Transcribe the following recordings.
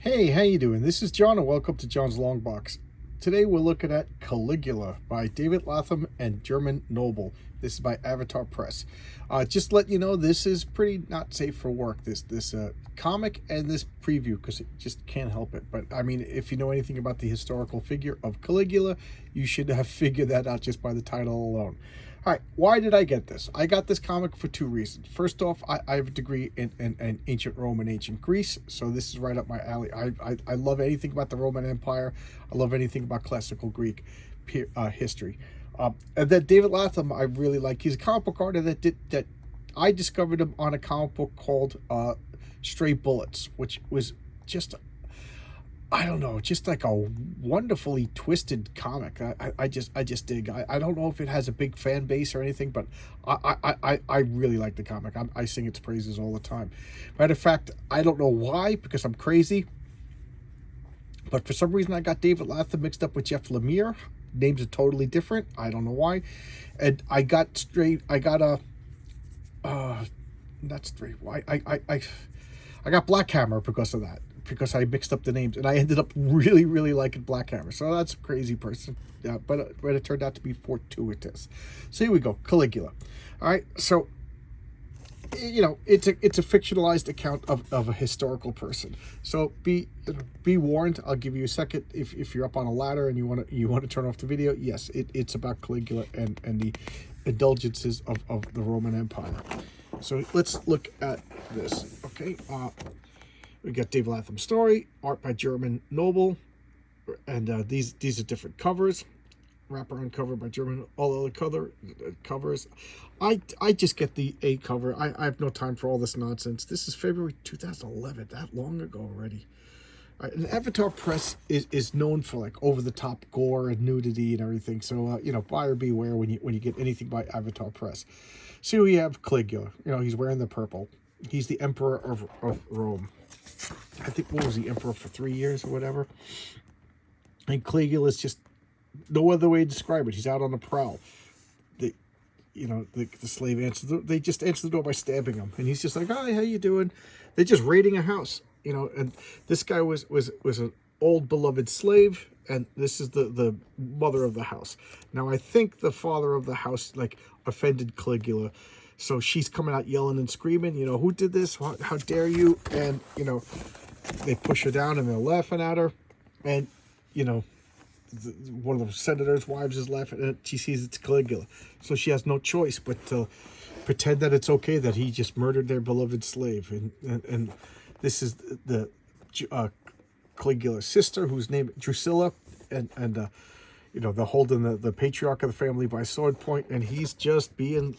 Hey, how you doing? This is John and welcome to John's Long Box. Today we're looking at Caligula by David Latham and German Noble. This is by Avatar Press. Just let you know, this is pretty not safe for work, this comic and this preview, because it just can't help it. But I mean, if you know anything about the historical figure of Caligula, you should have figured that out just by the title alone. All right, why did I get this? I got this comic for two reasons. First off, I have a degree in ancient Rome and ancient Greece, so this is right up my alley. I love anything about the Roman Empire. I love anything about classical Greek history. And then David Latham, I really like. He's a comic book artist that I discovered him on a comic book called Stray Bullets, which was just, I don't know, just like a wonderfully twisted comic. I just dig. I don't know if it has a big fan base or anything, but I really like the comic. I sing its praises all the time. Matter of fact, I don't know why, because I'm crazy, but for some reason I got David Latham mixed up with Jeff Lemire. Names are totally different. I don't know why. And I got not straight. Why I got Black Hammer because of that, because I mixed up the names, and I ended up really liking Black Hammer. So that's a crazy person, yeah, but it turned out to be fortuitous. So here we go, Caligula. All right, so you know, it's a fictionalized account of a historical person. So be warned. I'll give you a second if you're up on a ladder and you want to turn off the video. Yes, it's about Caligula and the indulgences of the Roman Empire. So let's look at this. Okay, we got David Latham's story, art by German Noble, and these are different covers. Wraparound cover by German, all other covers. I just get the A cover. I have no time for all this nonsense. This is February 2011, that long ago already. And Avatar Press is known for like over-the-top gore and nudity and everything. So you know, buyer beware when you get anything by Avatar Press. So we have Caligula. You know, he's wearing the purple. He's the emperor of Rome. I think, what was he, emperor for 3 years or whatever? And Caligula is just no other way to describe it. He's out on the prowl. The slave they just answer the door by stabbing him, and he's just like, "Hi, how you doing?" They're just raiding a house, you know. And this guy was an old beloved slave, and this is the mother of the house. Now I think the father of the house like offended Caligula, so she's coming out yelling and screaming, you know, "Who did this? How dare you?" And you know, they push her down and they're laughing at her, and you know, one of the senator's wives is laughing, and she sees it's Caligula, so she has no choice but to pretend that it's okay that he just murdered their beloved slave. And this is the Caligula's sister, whose name is Drusilla, and you know, they're holding the patriarch of the family by sword point, and he's just being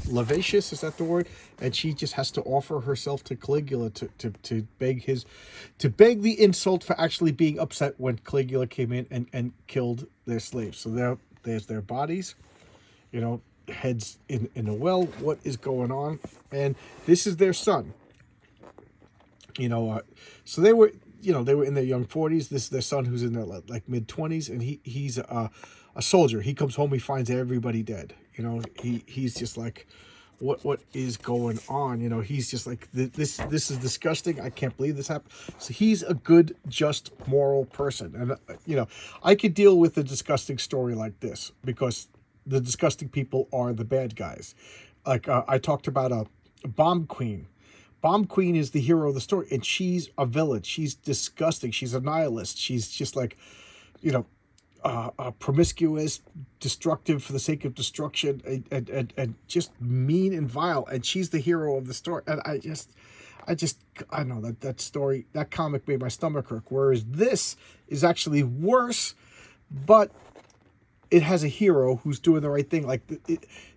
lascivious, is that the word? And she just has to offer herself to Caligula to beg the insult for actually being upset when Caligula came in and killed their slaves. So there's their bodies, you know, heads in a well. What is going on? And this is their son, you know. So they were in their young 40s. This is their son, who's in their like mid 20s, and he's a soldier. He comes home, he finds everybody dead. You know, he's just like, what is going on? You know, he's just like, this is disgusting. I can't believe this happened. So he's a good, just, moral person. And, you know, I could deal with a disgusting story like this, because the disgusting people are the bad guys. Like, I talked about a bomb queen. Bomb Queen is the hero of the story, and she's a villain. She's disgusting. She's a nihilist. She's just like, you know, promiscuous, destructive for the sake of destruction, and just mean and vile. And she's the hero of the story. And I know that story, that comic made my stomach hurt. Whereas this is actually worse, but it has a hero who's doing the right thing. Like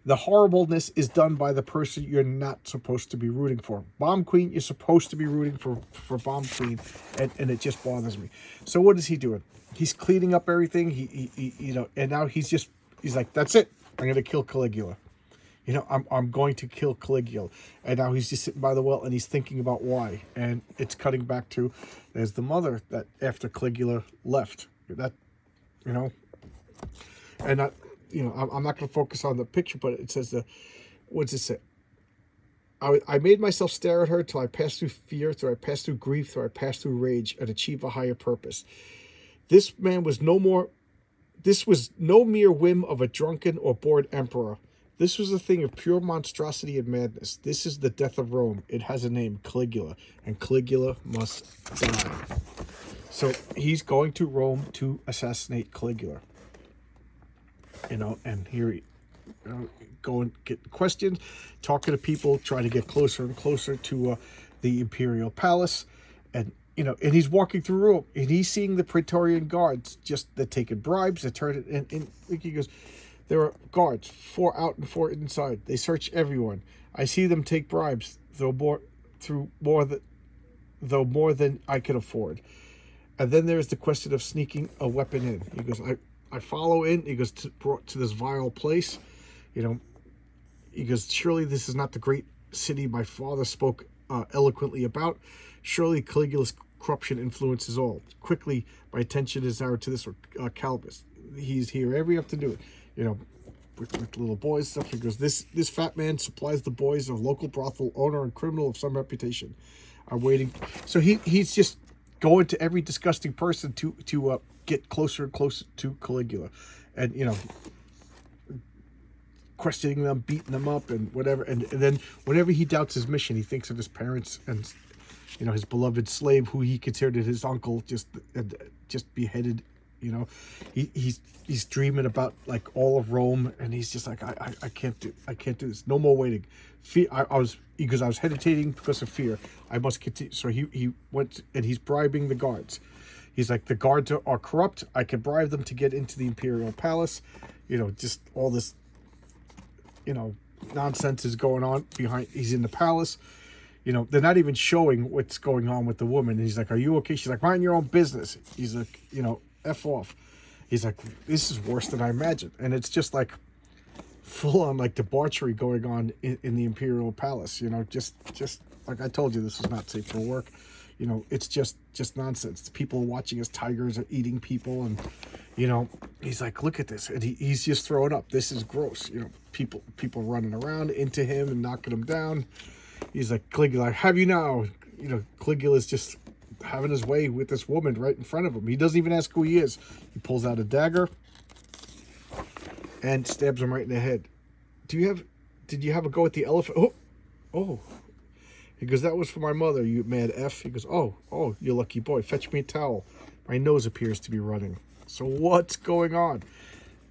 the horribleness is done by the person you're not supposed to be rooting for. Bomb Queen, you're supposed to be rooting for Bomb Queen, and it just bothers me. So what is he doing? He's cleaning up everything. He you know, and now he's like, that's it. I'm gonna kill Caligula. You know, I'm going to kill Caligula. And now he's just sitting by the well, and he's thinking about why. And it's cutting back to, there's the mother that after Caligula left. That, you know, and you know, I'm not going to focus on the picture, but it says what does it say? I made myself stare at her till I passed through fear, till I passed through grief, till I passed through rage, and achieve a higher purpose. This man was no more. This was no mere whim of a drunken or bored emperor. This was a thing of pure monstrosity and madness. This is the death of Rome. It has a name, Caligula, and Caligula must die. So he's going to Rome to assassinate Caligula. And here he go and get questioned, talking to people, trying to get closer and closer to the imperial palace, and he's walking through Rome, and he's seeing the Praetorian guards they're taking bribes. They turn it, and he goes, there are guards, 4 out and 4 inside. They search everyone. I see them take bribes, though more than I can afford. And then there's the question of sneaking a weapon in. He goes, I follow in. He goes brought to this vile place. He goes, surely this is not the great city my father spoke eloquently about. Surely Caligula's corruption influences all. Quickly, my attention is narrowed to this Calibus. He's here. Every have to do it. With little boys stuff. He goes, this fat man supplies the boys of local brothel owner and criminal of some reputation. Are waiting. So he's just going to every disgusting person to get closer and closer to Caligula, and questioning them, beating them up, and whatever. And then whenever he doubts his mission, he thinks of his parents and his beloved slave, who he considered his uncle, just beheaded. He's dreaming about like all of Rome, and he's just like, I can't do this. No more waiting. Fear. I was hesitating because of fear. I must continue. So he went, and he's bribing the guards. He's like, the guards are corrupt. I can bribe them to get into the imperial palace. Just all this nonsense is going on behind. He's in the palace. They're not even showing what's going on with the woman. And he's like, are you okay? She's like, mind your own business. He's like, F off. He's like, this is worse than I imagined. And it's just like full on like debauchery going on in the imperial palace. Just like I told you, this is not safe for work. It's just nonsense. People are watching as tigers are eating people, and he's like, look at this, and he's just throwing up. This is gross. People running around into him and knocking him down. He's like, Caligula, have you now? Caligula's just having his way with this woman right in front of him. He doesn't even ask who he is. He pulls out a dagger and stabs him right in the head. Did you have a go at the elephant? Oh. He goes, that was for my mother, you mad F. He goes, oh, you lucky boy. Fetch me a towel. My nose appears to be running. So what's going on?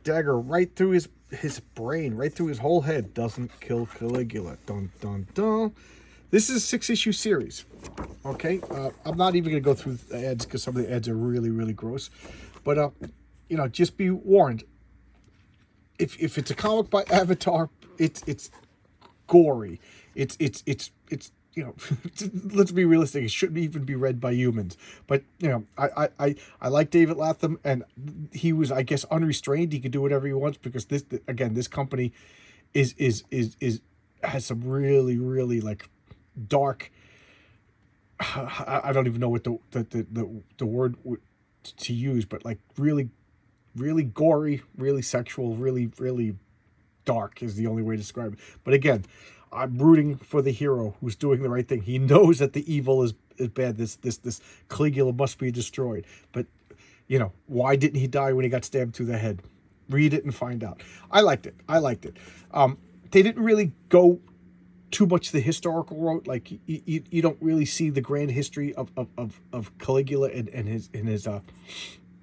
Dagger right through his brain, right through his whole head. Doesn't kill Caligula. Dun, dun, dun. This is a 6-issue series. Okay? I'm not even going to go through the ads because some of the ads are really, really gross. But, just be warned. If it's a comic by Avatar, it's gory. It's let's be realistic. It shouldn't even be read by humans. But I like David Latham, and he was, I guess, unrestrained. He could do whatever he wants because this company is has some really, really like dark. I don't even know what the word to use, but like really, really gory, really sexual, really, really dark is the only way to describe it. But again, I'm rooting for the hero who's doing the right thing. He knows that the evil is bad. This Caligula must be destroyed. But, why didn't he die when he got stabbed through the head? Read it and find out. I liked it. They didn't really go too much the historical route. Like, you don't really see the grand history of Caligula and his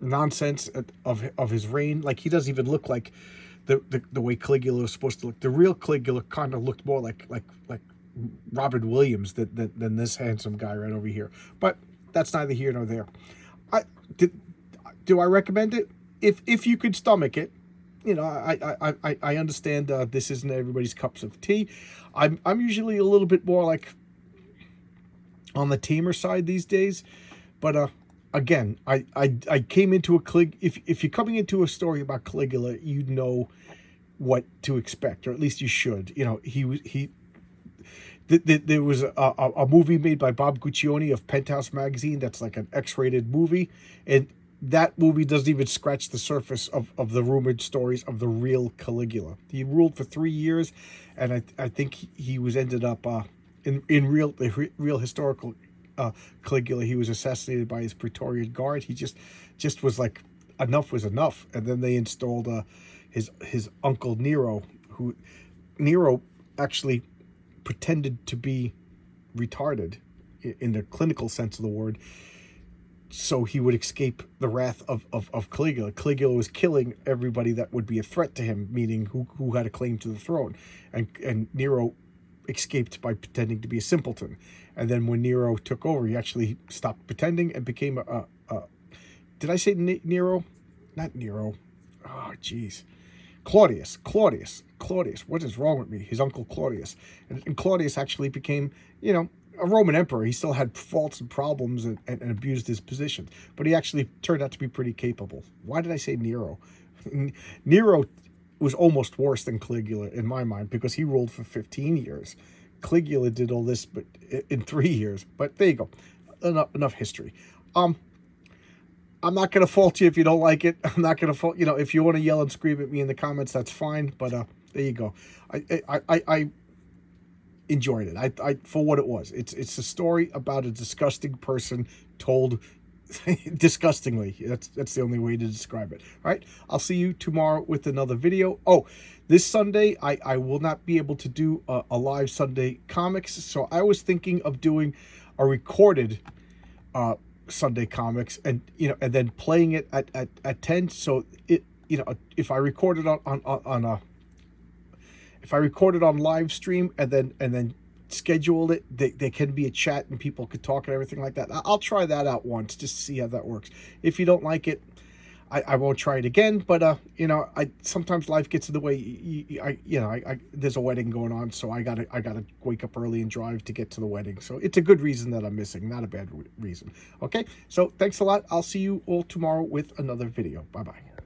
nonsense of his reign. Like, he doesn't even look like the way Caligula was supposed to look. The real Caligula kind of looked more like Robin Williams than this handsome guy right over here. But that's neither here nor there. Do I recommend it? If you could stomach it, I understand this isn't everybody's cups of tea. I'm usually a little bit more like on the tamer side these days, but again, I came into if you're coming into a story about Caligula, you know what to expect, or at least you should. There was a movie made by Bob Guccione of Penthouse magazine that's like an X-rated movie, and that movie doesn't even scratch the surface of the rumored stories of the real Caligula. He ruled for 3 years, and I think he was ended up in real historical Caligula, he was assassinated by his Praetorian Guard. He just was like, enough was enough, and then they installed his uncle Nero, who Nero actually pretended to be retarded in the clinical sense of the word, so he would escape the wrath of Caligula. Caligula was killing everybody that would be a threat to him, meaning who had a claim to the throne, and Nero escaped by pretending to be a simpleton. And then when Nero took over, he actually stopped pretending and became a did I say Nero? Not Nero. Oh, jeez. Claudius. What is wrong with me? His uncle Claudius. And Claudius actually became, a Roman emperor. He still had faults and problems and abused his position. But he actually turned out to be pretty capable. Why did I say Nero? Nero was almost worse than Caligula in my mind, because he ruled for 15 years. Caligula did all this but in 3 years. But there you go. Enough history. I'm not going to fault you if you don't like it. I'm not going to fault, if you want to yell and scream at me in the comments, that's fine. But there you go. I enjoyed it. I for what it was. It's a story about a disgusting person told disgustingly. That's the only way to describe it. All right. I'll see you tomorrow with another video. Oh, this Sunday, I will not be able to do a live Sunday comics. So I was thinking of doing a recorded Sunday comics, and and then playing it at 10. So it if I recorded if I recorded on live stream and then scheduled it, there can be a chat and people could talk and everything like that. I'll try that out once just to see how that works. If you don't like it, I won't try it again. But I sometimes life gets in the way. There's a wedding going on, so I gotta wake up early and drive to get to the wedding. So it's a good reason that I'm missing, not a bad reason. Okay, so thanks a lot. I'll see you all tomorrow with another video. Bye bye.